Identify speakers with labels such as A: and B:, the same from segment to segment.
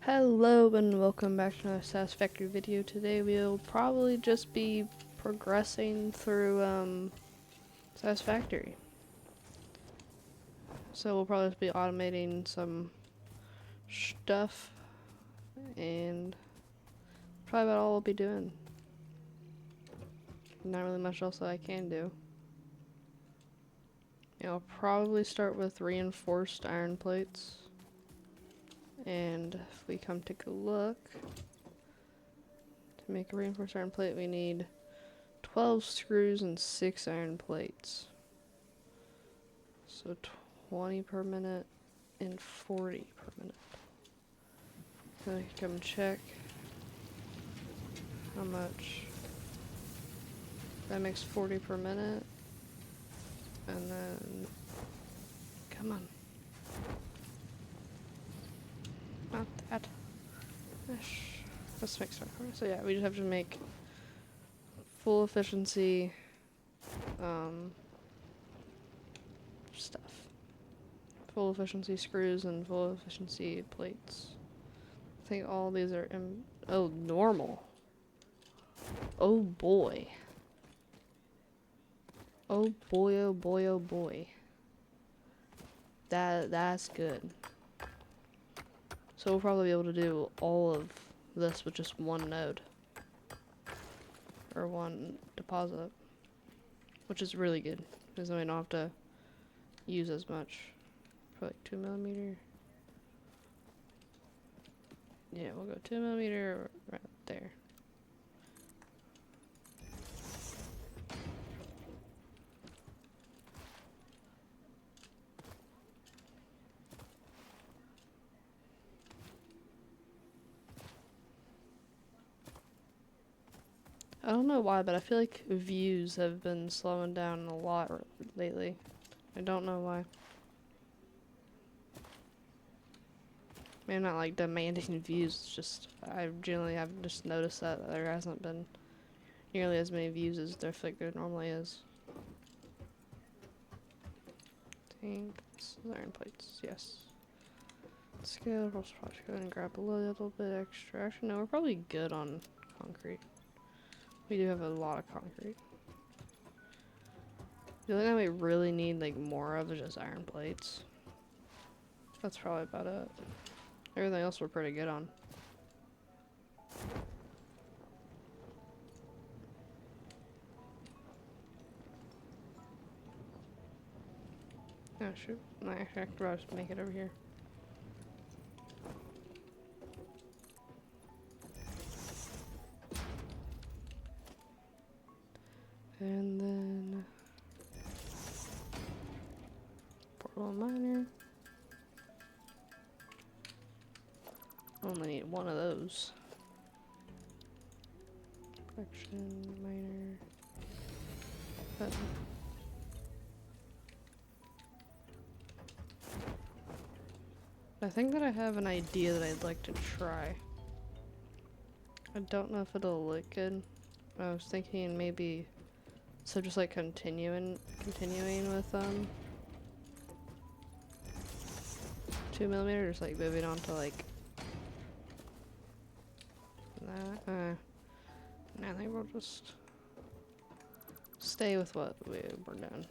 A: Hello and welcome back to another Satisfactory video. Today we'll probably just be progressing through Satisfactory. So we'll probably just be automating some stuff and probably about all we'll be doing. Not really much else that I can do. I'll probably start with reinforced iron plates. And if we come take a look, to make a reinforced iron plate we need 12 screws and 6 iron plates. So 20 per minute and 40 per minute. Then I can come check how much that makes 40 per minute. And then, come on. Not that. Let's make some. So yeah, we just have to make full efficiency stuff. Full efficiency screws and full efficiency plates. I think all these are normal. Oh boy. Oh boy, oh boy, oh boy. That's good. So we'll probably be able to do all of this with just one node. Or one deposit. Which is really good. Because then we don't have to use as much. For like 2mm. Yeah, we'll go 2mm right there. I don't know why, but I feel like views have been slowing down a lot lately. I don't know why. Maybe I'm not like demanding views, it's just I generally have just noticed that there hasn't been nearly as many views as there normally is. I think this is iron plates, yes. Scale, we'll probably go ahead and grab a little bit extra. Actually, no, we're probably good on concrete. We do have a lot of concrete. The only thing we really need like more of is just iron plates. That's probably about it. Everything else we're pretty good on. Oh shoot. No, actually I could probably just make it over here. And then portable miner. Only need one of those. Production miner. Button. I think that I have an idea that I'd like to try. I don't know if it'll look good. I was thinking maybe just like continuing with 2mm, like moving on to like that. I think we'll just stay with what we're doing.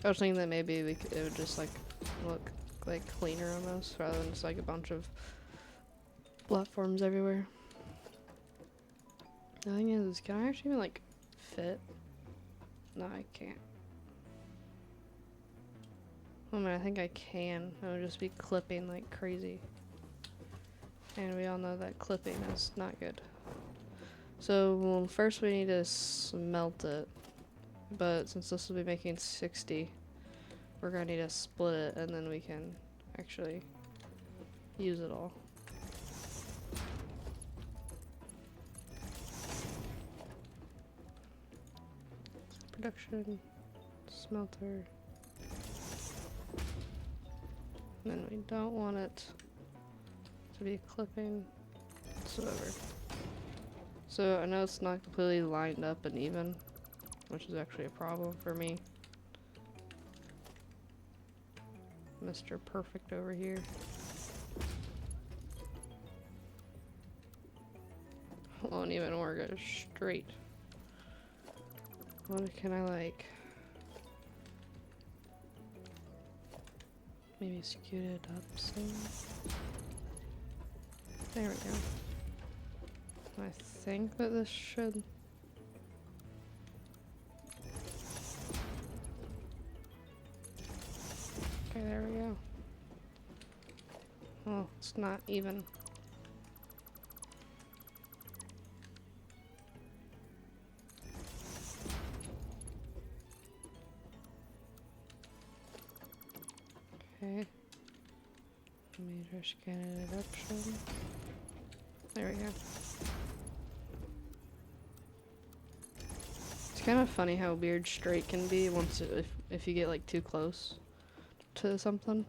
A: I was thinking that maybe it would just like look like cleaner almost, rather than just like a bunch of platforms everywhere. The thing is, can I actually even like fit? No, I can't. Oh man, I think I can. It would just be clipping like crazy. And we all know that clipping is not good. So, well, first we need to smelt it. But since this will be making 60, we're gonna need to split it and then we can actually use it all. Production, smelter. And then we don't want it to be clipping whatsoever. So I know it's not completely lined up and even, which is actually a problem for me. Mr. Perfect over here. won't even work it straight. What can I like? Maybe scoot it up some. There we go. I think that this should. Okay, there we go. Oh, it's not even. Okay. Meter scan it option. There we go. It's kind of funny how weird straight can be once if you get like too close to something.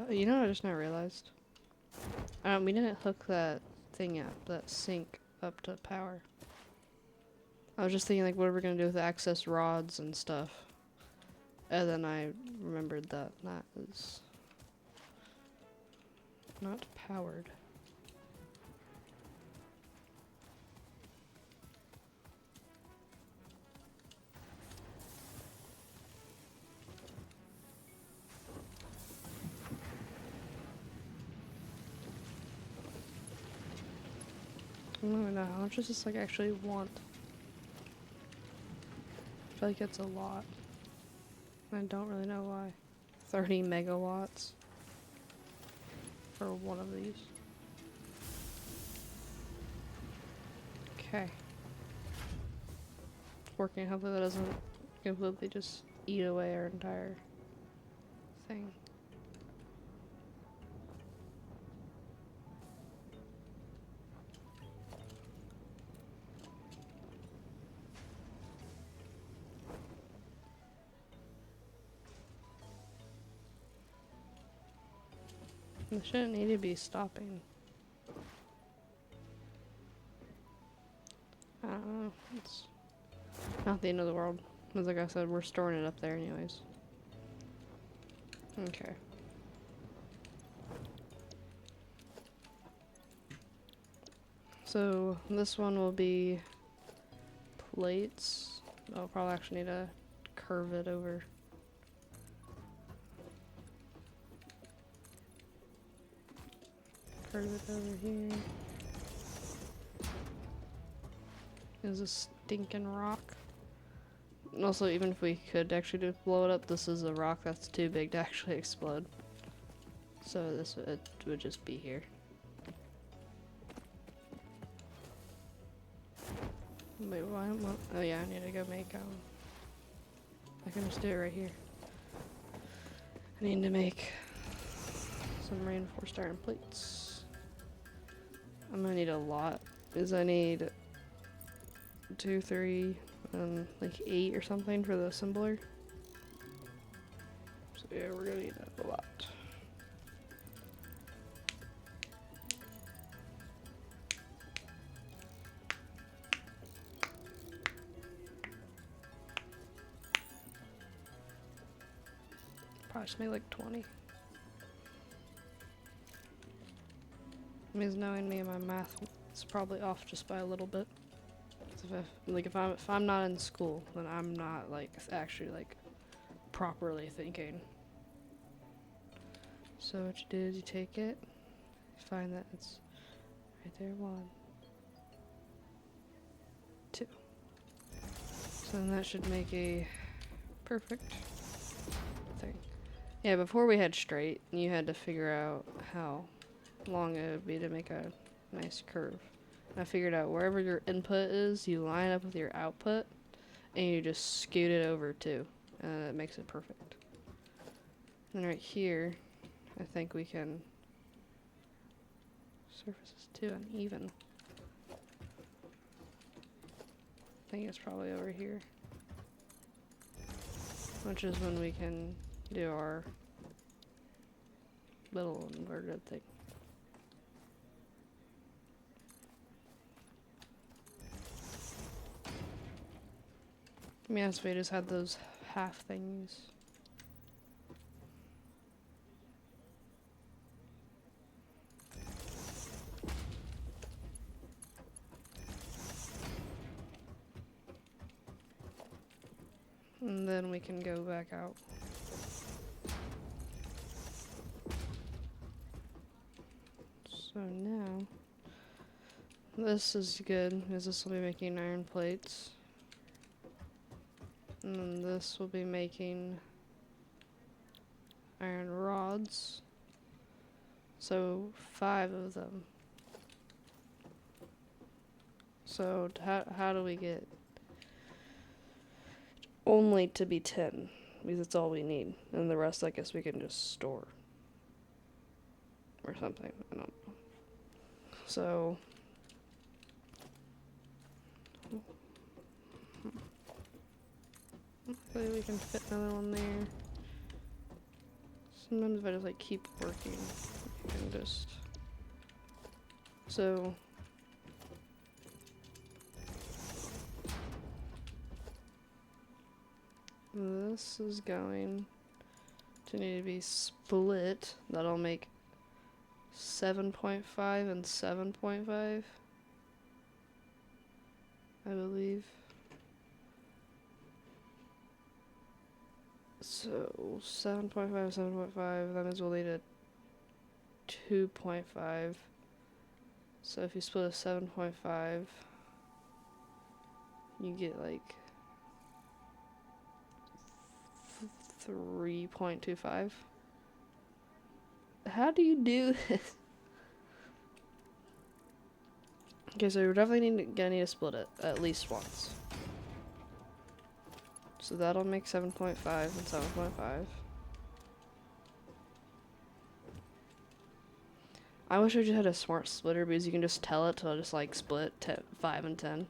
A: You know what I just now realized? We didn't hook that thing up, that sink up to power. I was just thinking like what are we gonna do with the access rods and stuff. And then I remembered that that is not powered. I don't even know how much does this like actually want. I feel like it's a lot. I don't really know why. 30 megawatts for one of these. Okay. It's working. Hopefully that doesn't completely just eat away our entire thing. It shouldn't need to be stopping. I don't know. It's not the end of the world. Because like I said, we're storing it up there anyways. Okay. So this one will be plates. I'll probably actually need to curve it over. Curve it over here. Is a stinking rock. And also, even if we could actually just blow it up, this is a rock that's too big to actually explode. So this would just be here. Wait, why? Oh yeah, I need to go make I can just do it right here. I need to make some reinforced iron plates. I'm gonna need a lot, because I need 2, 3, like 8 or something for the assembler. So yeah, we're gonna need a lot. Probably just make like 20. Means knowing me and my math, it's probably off just by a little bit. If I'm not in school, then I'm not like actually like properly thinking. So what you do is you take it, find that it's right there, 1, 2. So then that should make a perfect thing. Yeah, before we had straight, you had to figure out how long it would be to make a nice curve. And I figured out wherever your input is, you line up with your output, and you just scoot it over too, and it makes it perfect. And right here, I think we can. Surface is too uneven. I think it's probably over here, which is when we can do our little inverted thing. I mean, we just had those half things. And then we can go back out. So now, this is good because this will be making iron plates. And then this will be making iron rods. So 5 of them. So how do we get only to be 10? Because it's all we need. And the rest I guess we can just store. Or something. I don't know. So hopefully we can fit another one there. Sometimes if I just like keep working, I can just. So this is going to need to be split. That'll make 7.5 and 7.5, I believe. So 7.5, 7.5, that means we'll need a 2.5. So if you split a 7.5, you get like 3.25. How do you do this? Okay, so we're definitely gonna need to split it at least once. So that'll make 7.5 and 7.5. I wish I just had a smart splitter because you can just tell it to just like split 5 and 10.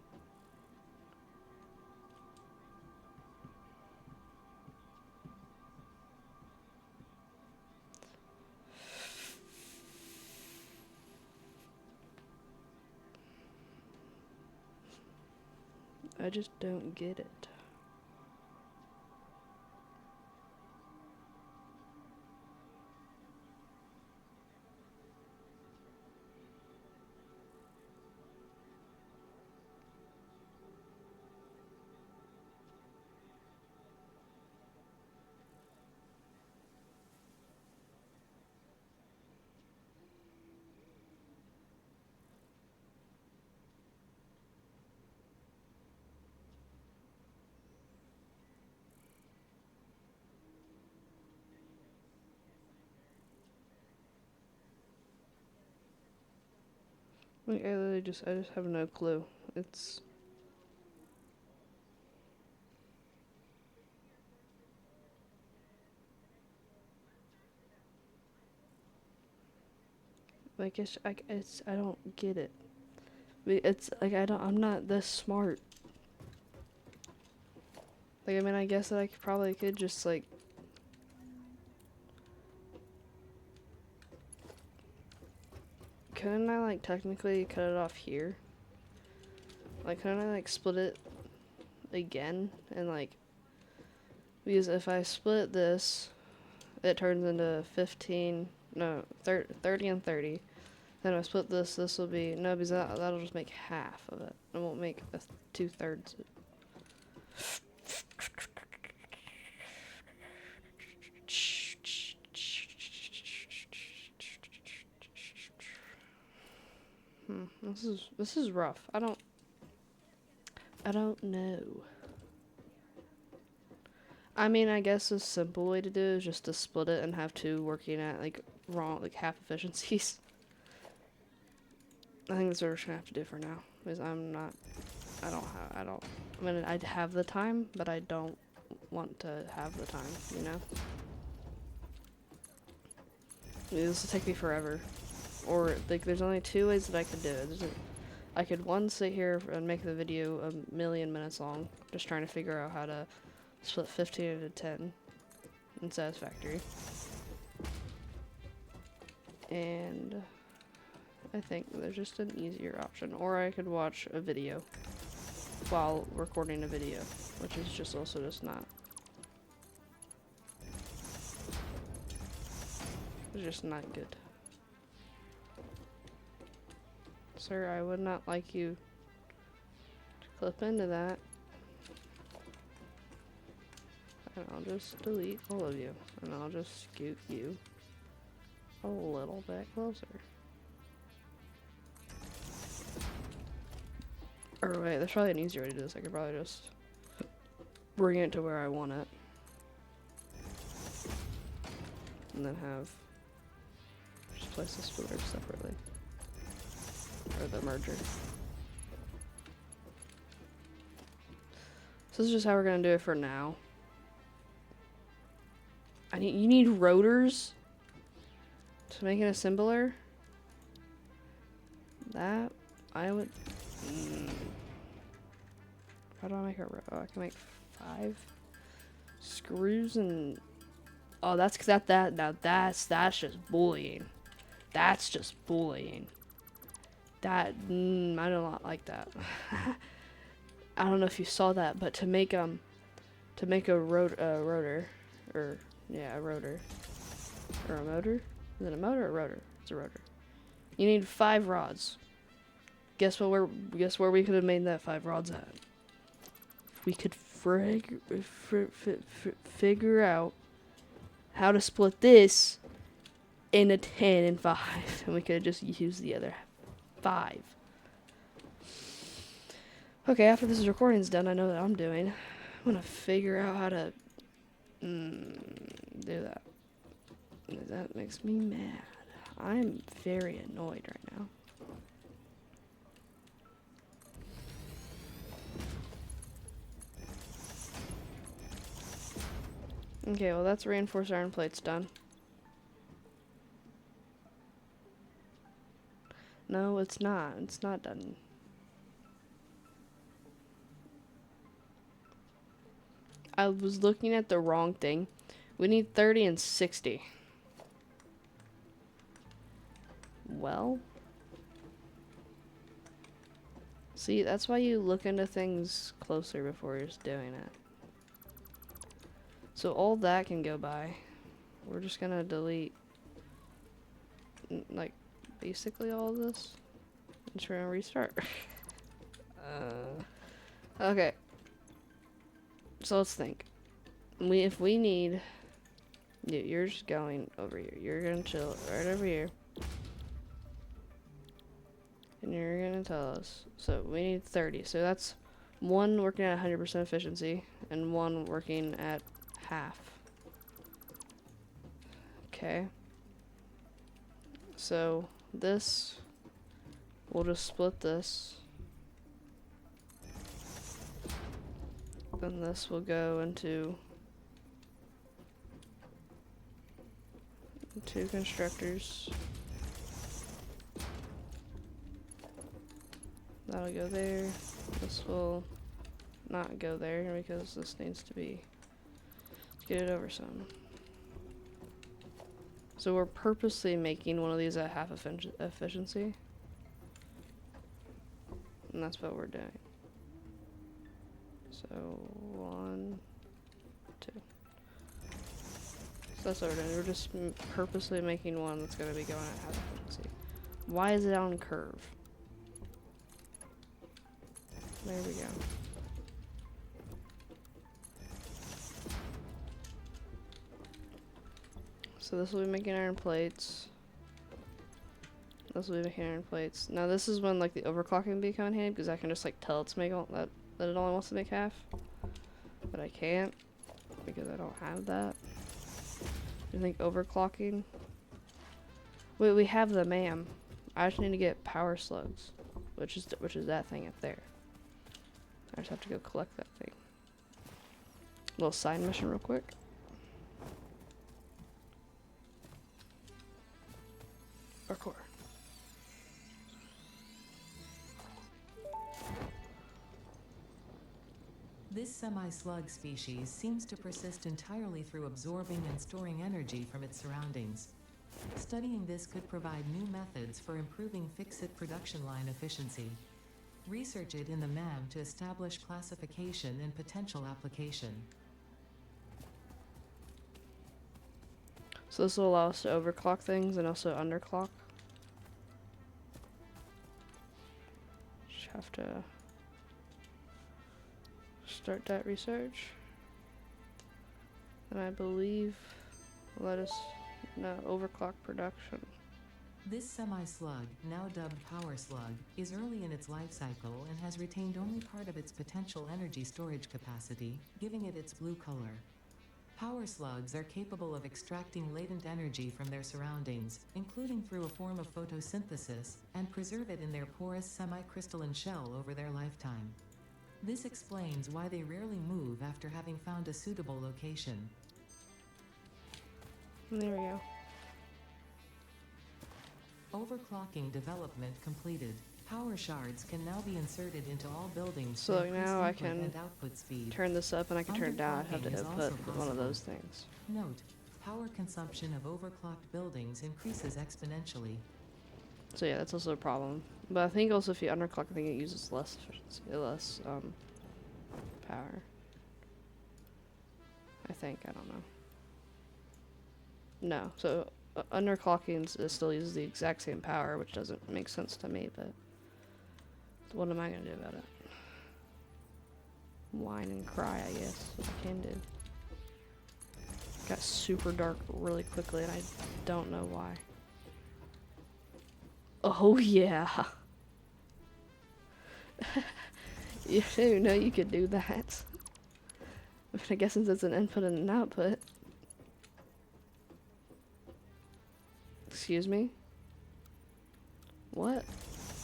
A: I just don't get it. Like, I just have no clue. It's like I don't get it. It's like I'm not this smart. Like I mean I guess that I probably could just like couldn't I like technically cut it off here? Like couldn't I like split it again and like because if I split this it turns into 15 no 30 and 30. Then if I split this will be no because that'll just make half of it. It won't make 2/3. This is rough. I don't know. I mean, I guess a simple way to do it is just to split it and have 2 working at like half efficiencies. I think that's what we're just gonna have to do for now. Because I mean, I'd have the time, but I don't want to have the time, you know? This will take me forever. Or, like, there's only 2 ways that I could do it. I could, 1, sit here and make the video a million minutes long, just trying to figure out how to split 15 into 10 in Satisfactory. And I think there's just an easier option. Or I could watch a video while recording a video, which is just also just not. It's just not good. Sir, I would not like you to clip into that. And I'll just delete all of you. And I'll just scoot you a little bit closer. Or wait, there's probably an easier way to do this. I could probably just bring it to where I want it. And then just place the splitters separately. Or the merger. So this is just how we're gonna do it for now. You need rotors to make an assembler. That I would. How do I make a rotor? Oh, I can make 5 screws and. Oh, that's now that's just bullying. That's just bullying. That I do not like that. I don't know if you saw that, but to make a rotor, or yeah, a rotor, or a motor. Is it a motor or a rotor? It's a rotor. You need 5 rods. Guess where we could have made that 5 rods at? We could figure out how to split this into 10 and 5, and we could have just used the other 5. Okay, after this recording's done, I know that I'm doing. I'm gonna figure out how to do that. That makes me mad. I'm very annoyed right now. Okay, well that's reinforced iron plates done. No, it's not. It's not done. I was looking at the wrong thing. We need 30 and 60. Well. See, that's why you look into things closer before you're just doing it. So all that can go by. We're just gonna delete, like, basically all of this. And try and restart. Okay. So let's think. If we need, you're just going over here. You're gonna chill right over here. And you're gonna tell us. So we need 30. So that's 1 working at 100% efficiency and 1 working at half. Okay. So this, we'll just split this. Then this will go into 2 constructors. That'll go there. This will not go there because this needs to be, let's get it over some. So we're purposely making one of these at half efficiency. And that's what we're doing. So 1, 2. So that's what we're doing. We're just purposely making one that's going to be going at half efficiency. Why is it on curve? There we go. So this will be making iron plates. This will be making iron plates. Now this is when like the overclocking will be coming in handy because I can just like tell it to make all that it only wants to make half. But I can't because I don't have that. I think overclocking. Wait, we have the MAM. I just need to get power slugs, which is that thing up there. I just have to go collect that thing. Little side mission real quick. Parkour.
B: This semi-slug species seems to persist entirely through absorbing and storing energy from its surroundings. Studying this could provide new methods for improving fix-it production line efficiency. Research it in the MAM to establish classification and potential application.
A: So this will allow us to overclock things and also underclock. Just have to start that research. And I believe let us no overclock production.
B: This semi-slug, now dubbed Power Slug, is early in its life cycle and has retained only part of its potential energy storage capacity, giving it its blue color. Power slugs are capable of extracting latent energy from their surroundings, including through a form of photosynthesis, and preserve it in their porous semi-crystalline shell over their lifetime. This explains why they rarely move after having found a suitable location.
A: And there we go.
B: Overclocking development completed. Power shards can now be inserted into all buildings
A: So
B: to increase
A: now I
B: input
A: can
B: and output speed.
A: Turn this up and I can turn it down. I have to
B: Underclocking is
A: input
B: also
A: one of
B: possible.
A: those things.
B: Note, power consumption of overclocked buildings increases exponentially.
A: So yeah, that's also a problem. But I think also if you underclock, I think it uses less power. I think, I don't know. No, so underclocking it still uses the exact same power, which doesn't make sense to me, but what am I gonna do about it? Whine and cry, I guess, what I can do. Got super dark really quickly and I don't know why. Oh yeah! You didn't know you could do that. I guess since it's an input and an output. Excuse me? What?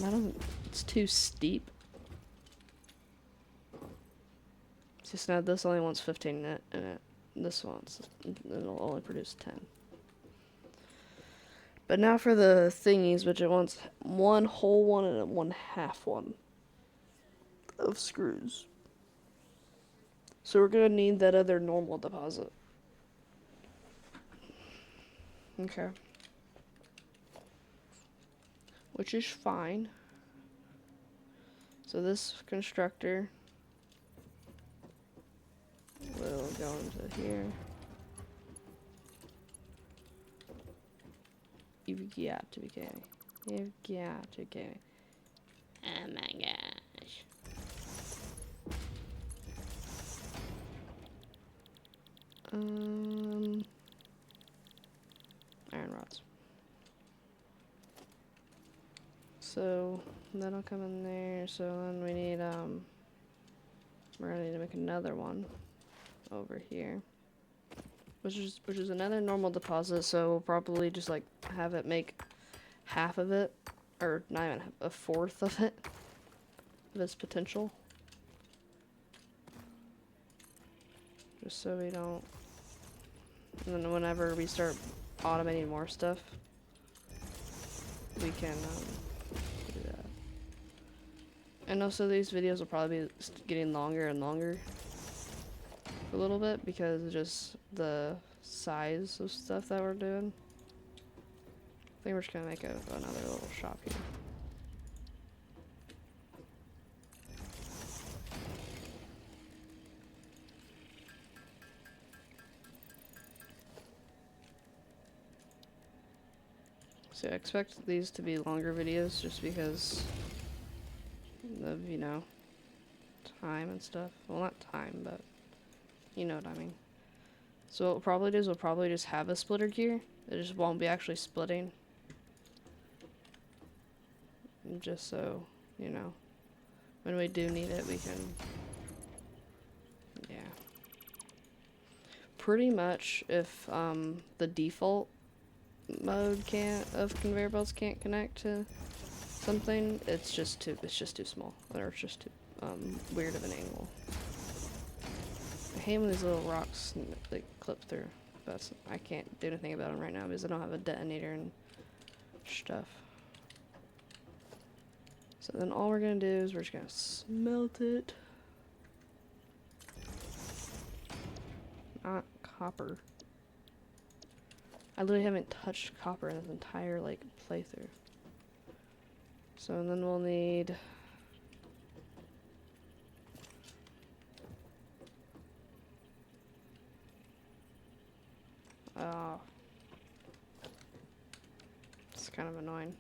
A: That doesn't... It's too steep. Just now this only wants 15 in it. This wants... It'll only produce 10. But now for the thingies, which it wants one whole one and one half one of screws. So we're gonna need that other normal deposit. Okay. Which is fine. So this constructor will go into here. You've got to be kidding me. You've got to be kidding me. Oh my gosh. Iron rods. So that'll come in there. So then we need we're gonna need to make another one over here, which is another normal deposit. So we'll probably just like have it make half of it, or not even a fourth of it, of its potential, just so we don't. And then whenever we start automating more stuff, we can do that. And also these videos will probably be getting longer and longer for a little bit because of just the size of stuff that we're doing. I think we're just gonna make another little shop here. So I expect these to be longer videos just because of, you know, time and stuff. Well, not time, but you know what I mean. So what we'll probably do is we'll probably just have a splitter gear. It just won't be actually splitting. Just so, you know, when we do need it, we can, yeah. Pretty much if the default mode of conveyor belts can't connect to something, it's just too small, or it's just too weird of an angle. I hate when these little rocks like clip through, but I can't do anything about them right now because I don't have a detonator and stuff. So then all we're gonna do is we're just gonna smelt it. Not copper. I literally haven't touched copper in this entire like playthrough. So then we'll need it's kind of annoying.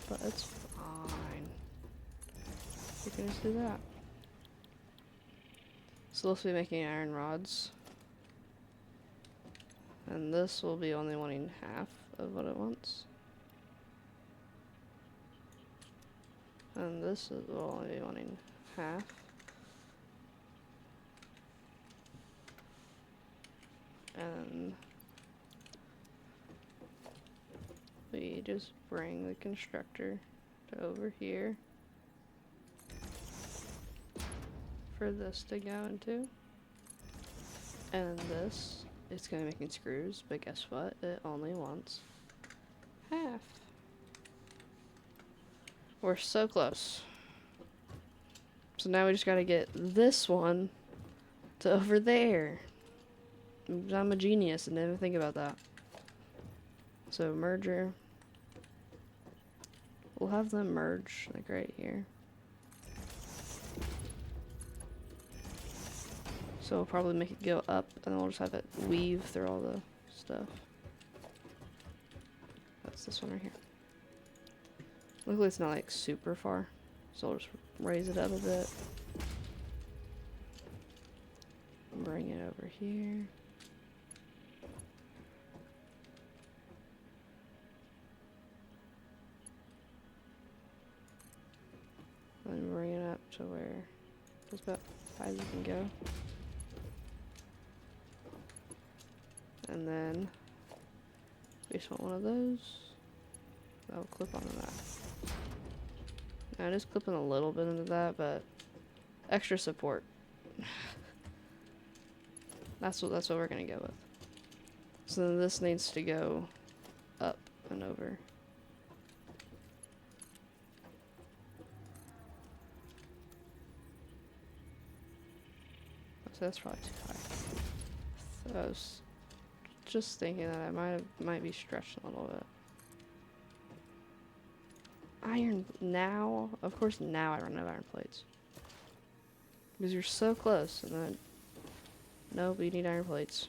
A: But it's fine. We can just do that. So this will be making iron rods. And this will be only wanting half of what it wants. And this will only be wanting half. And we just bring the constructor to over here for this to go into. And this, it's gonna be making screws, but guess what? It only wants half. We're so close. So now we just gotta get this one to over there. I'm a genius and didn't even think about that. So merger. We'll have them merge like right here. So we'll probably make it go up and then we'll just have it weave through all the stuff. That's this one right here. Luckily it's not like super far. So I'll just raise it up a bit. Bring it over here. And bring it up to where just about high as you can go. And then we just want one of those. That'll clip onto that. Now just clipping a little bit into that, but extra support. That's what we're gonna go with. So then this needs to go up and over. So that's probably too high. So I was just thinking that I might be stretched a little bit. Iron now? Of course now I run out of iron plates. Because you're so close and then nope, you need iron plates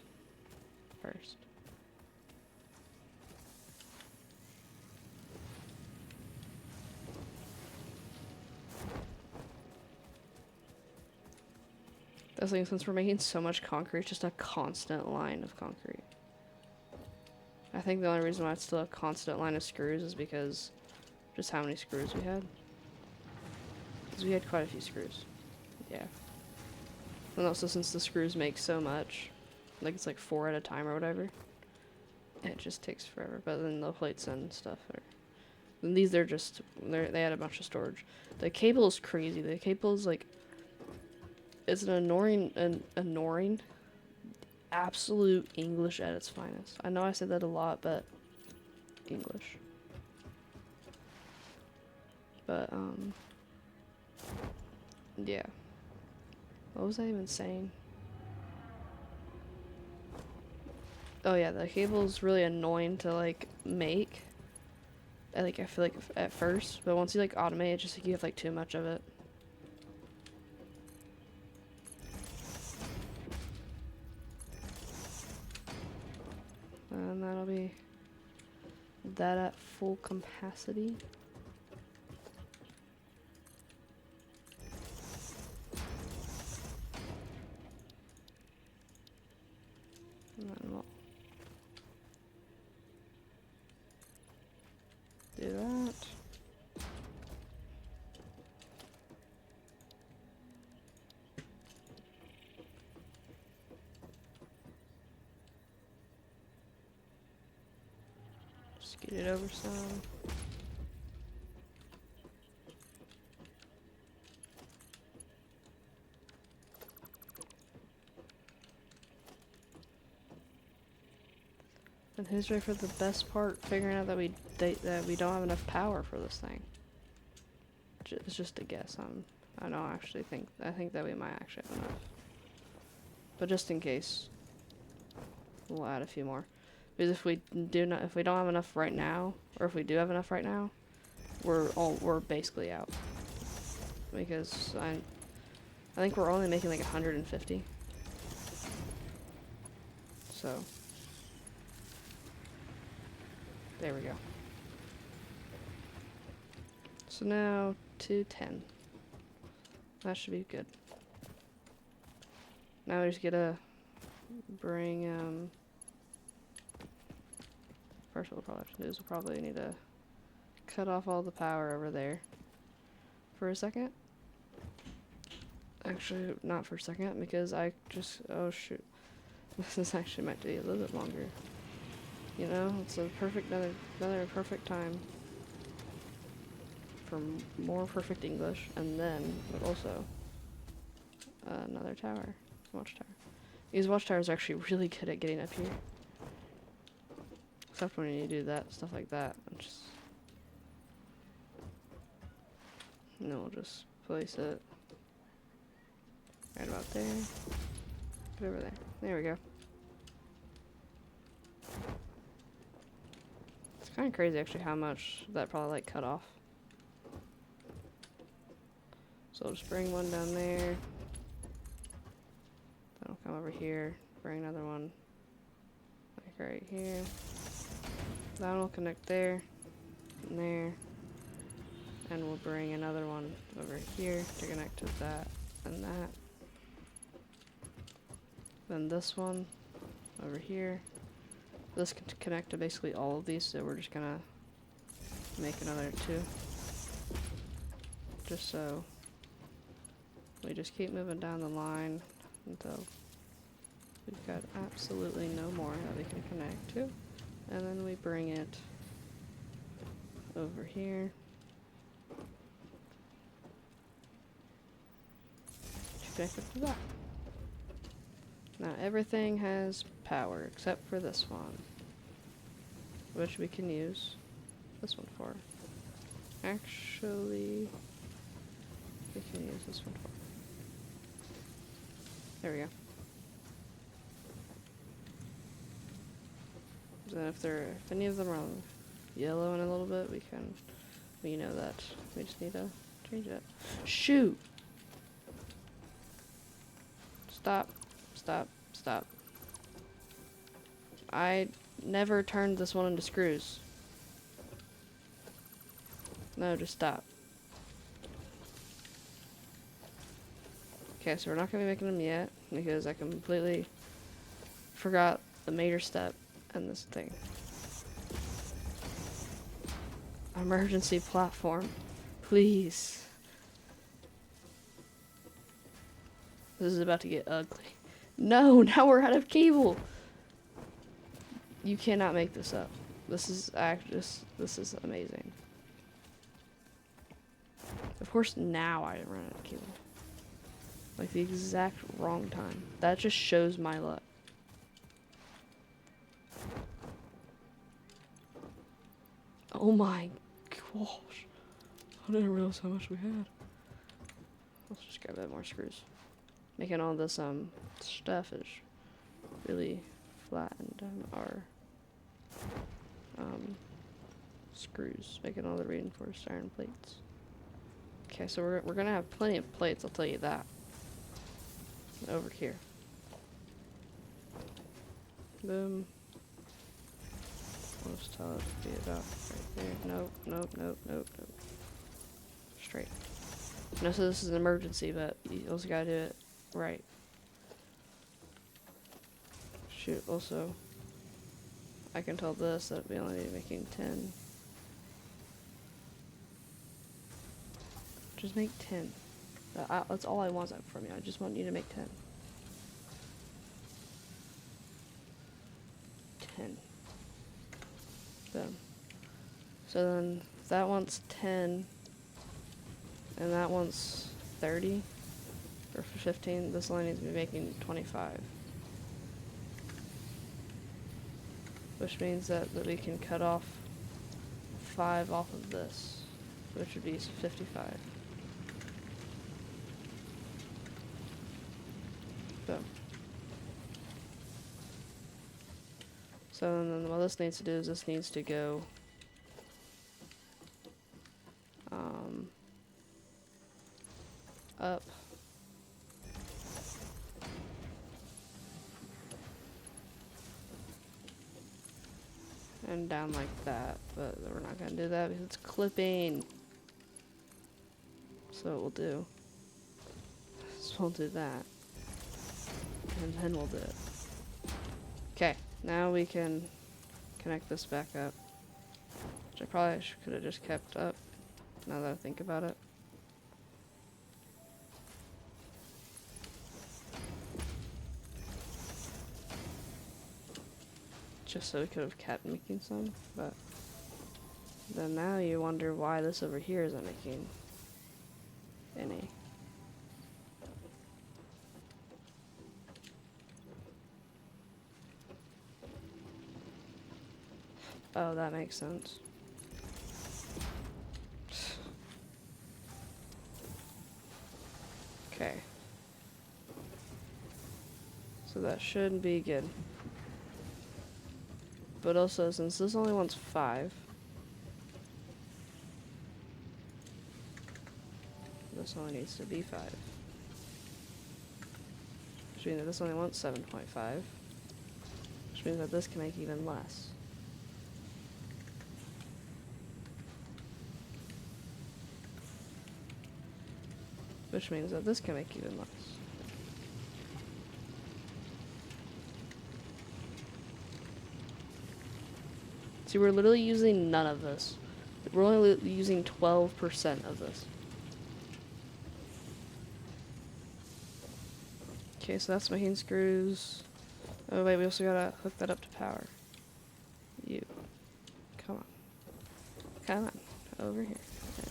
A: first. That's like since we're making so much concrete, just a constant line of concrete. I think the only reason why it's still a constant line of screws is because just how many screws we had. Because we had quite a few screws. Yeah. And also since the screws make so much, like it's like 4 at a time or whatever, it just takes forever. But then the plates and stuff are... And these they had a bunch of storage. The cable is crazy. The cable is like... It's an annoying, absolute English at its finest. I know I said that a lot, but English. But, yeah. What was I even saying? Oh yeah, the cable's really annoying to, like, make. I feel like at first, but once you, like, automate it, just like you have, like, too much of it. And that'll be that at full capacity. And then we'll do that. Scoot it over some. And who's ready for the best part? Figuring out that we don't have enough power for this thing. It's just a guess. I don't actually think. I think that we might actually have enough. But just in case, we'll add a few more. Because if we don't have enough right now, or if we do have enough right now, we're basically out. Because I think we're only making like 150. So there we go. So now 210. That should be good. Now we just gotta bring, first what we'll probably have to do is we'll probably need to cut off all the power over there for a second. Actually, not for a second, because I just, oh shoot. This actually might be a little bit longer. You know, it's a perfect, another perfect time for more perfect English, and then also another tower, watchtower. These watchtowers are actually really good at getting up here. Except when you do that, stuff like that. And then we'll just place it right about there. Get over there. There we go. It's kind of crazy actually how much that probably like cut off. So I'll just bring one down there. Then I'll come over here, bring another one like right here. That one will connect there and there. And we'll bring another one over here to connect to that and that. Then this one over here. This can connect to basically all of these, so we're just gonna make another two. Just so we just keep moving down the line until we've got absolutely no more that we can connect to. And then we bring it over here. Connect it to that. Now everything has power except for this one, which we can use this one for. Actually, we can use this one for. There we go. Then if any of them are yellow in a little bit, we know that. We just need to change it. Shoot! Stop. Stop. Stop. I never turned this one into screws. No, just stop. Okay, so we're not going to be making them yet, because I completely forgot the major step in this thing. Emergency platform. Please. This is about to get ugly. No, now we're out of cable. You cannot make this up. This is amazing. Of course, now I run out of cable. Like the exact wrong time. That just shows my luck. Oh my gosh. I didn't realize how much we had. Let's just grab a bit more screws. Making all this stuff is really flattened our screws, making all the reinforced iron plates. Okay, so we're gonna have plenty of plates, I'll tell you that. Over here. Boom. I'll just tell it to be about right there. Nope, nope, nope, nope, nope. Straight. No, so this is an emergency, but you also gotta do it right. Shoot, also, I can tell this that we only need to be making 10. Just make 10. That's all I want from you. I just want you to make 10. 10. Boom. So then that one's 10. And that one's 30. Or 15. This line needs to be making 25. Which means that we can cut off 5 off of this. Which would be 55. Boom. So then what this needs to do is this needs to go up. And down like that, but we're not gonna do that because it's clipping. So we'll do. So we'll do that. and then we'll do it. Okay, now we can connect this back up. Which I probably could have just kept up, now that I think about it. Just so we could have kept making some, but then now you wonder why this over here isn't making any. Oh, that makes sense. Okay. So that should be good. But also, since this only wants 5, this only needs to be 5. Which means that this only wants 7.5. Which means that this can make even less. Which means that this can make even less. See, we're literally using none of this. We're only using 12% of this. Okay, so that's making screws. Oh wait, we also gotta hook that up to power. You. Come on. Come on. Over here.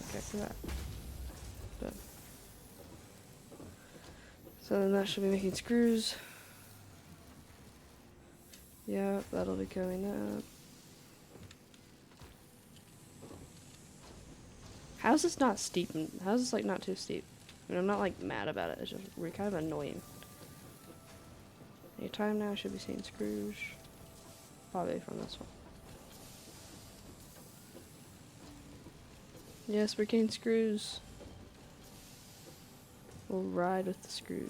A: Okay, for that. Done. So then that should be making screws. Yeah, that'll be going up. How's this not steep? How's this like not too steep? I mean, I'm not like mad about it. It's just kind of annoying. Any time now, I should be seeing screws. Probably from this one. Yes, we're getting screws. We'll ride with the screws.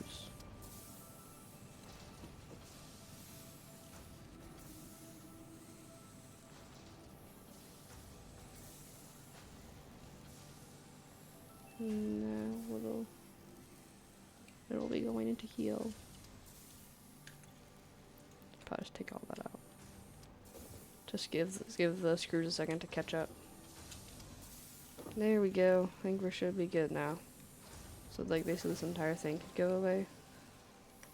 A: Now it'll be going into heel. Probably just take all that out. Just give the screws a second to catch up. There we go. I think we should be good now. So like basically this entire thing could go away.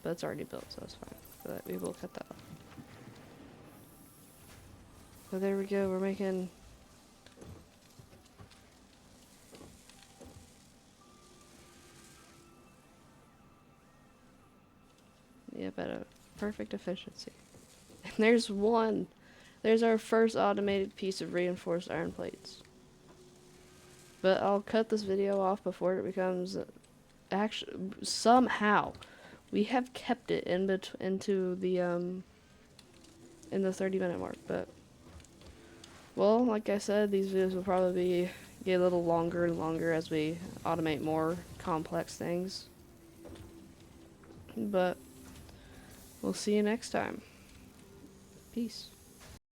A: But it's already built, so that's fine. But we will cut that off. So there we go, we're making yep, at a perfect efficiency. And there's one. There's our first automated piece of reinforced iron plates. But I'll cut this video off before it becomes actually somehow we have kept it into the in the 30-minute mark, but well, like I said, these videos will probably get a little longer and longer as we automate more complex things. But we'll see you next time. Peace.